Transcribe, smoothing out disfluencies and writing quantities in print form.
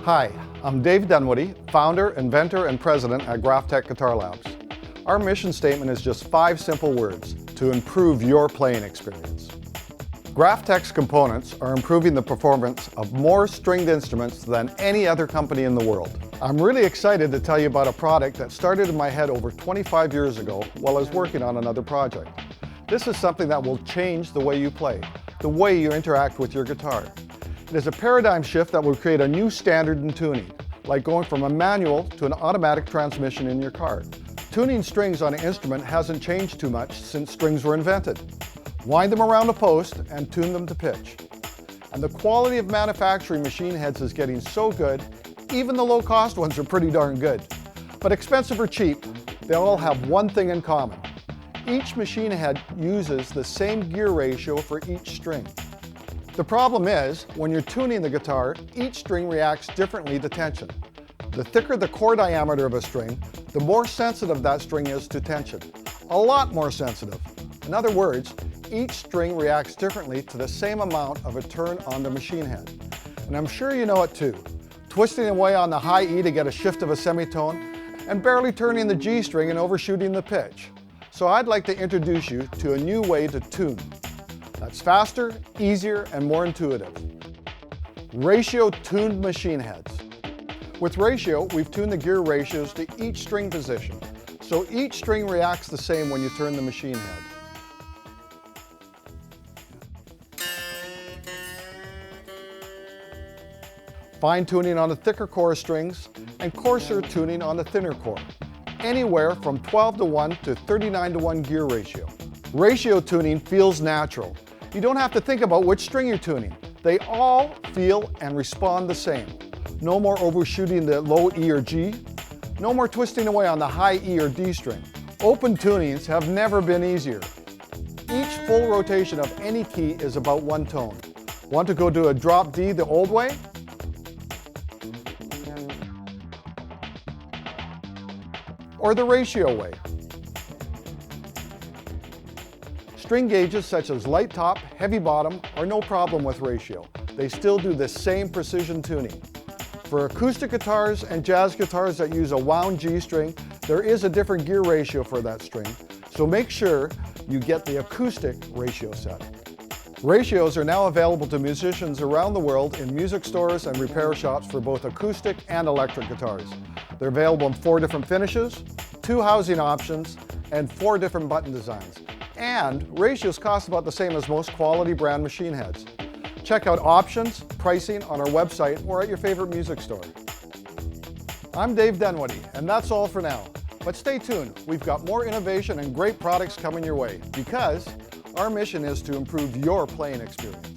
Hi, I'm Dave Dunwoody, founder, inventor, and president at GraphTech Guitar Labs. Our mission statement is just 5 simple words: to improve your playing experience. GraphTech's components are improving the performance of more stringed instruments than any other company in the world. I'm really excited to tell you about a product that started in my head over 25 years ago while I was working on another project. This is something that will change the way you play, the way you interact with your guitar. It is a paradigm shift that will create a new standard in tuning, like going from a manual to an automatic transmission in your car. Tuning strings on an instrument hasn't changed too much since strings were invented. Wind them around a post and tune them to pitch. And the quality of manufacturing machine heads is getting so good, even the low-cost ones are pretty darn good. But expensive or cheap, they all have one thing in common. Each machine head uses the same gear ratio for each string. The problem is, when you're tuning the guitar, each string reacts differently to tension. The thicker the core diameter of a string, the more sensitive that string is to tension. A lot more sensitive. In other words, each string reacts differently to the same amount of a turn on the machine head. And I'm sure you know it too. Twisting away on the high E to get a shift of a semitone, and barely turning the G string and overshooting the pitch. So I'd like to introduce you to a new way to tune. That's faster, easier, and more intuitive. Ratio-tuned machine heads. With Ratio, we've tuned the gear ratios to each string position, so each string reacts the same when you turn the machine head. Fine tuning on the thicker core strings and coarser tuning on the thinner core. Anywhere from 12:1 to 39:1 gear ratio. Ratio tuning feels natural. You don't have to think about which string you're tuning. They all feel and respond the same. No more overshooting the low E or G. No more twisting away on the high E or D string. Open tunings have never been easier. Each full rotation of any key is about one tone. Want to go to a drop D the old way? Or the Ratio way? String gauges such as light top, heavy bottom are no problem with Ratio. They still do the same precision tuning. For acoustic guitars and jazz guitars that use a wound G string, there is a different gear ratio for that string, so make sure you get the acoustic Ratio set. Ratios are now available to musicians around the world in music stores and repair shops for both acoustic and electric guitars. They're available in 4 different finishes, 2 housing options, and 4 different button designs. And Ratios cost about the same as most quality brand machine heads. Check out options, pricing on our website or at your favorite music store. I'm Dave Dunwoody, and that's all for now. But stay tuned, we've got more innovation and great products coming your way, because our mission is to improve your playing experience.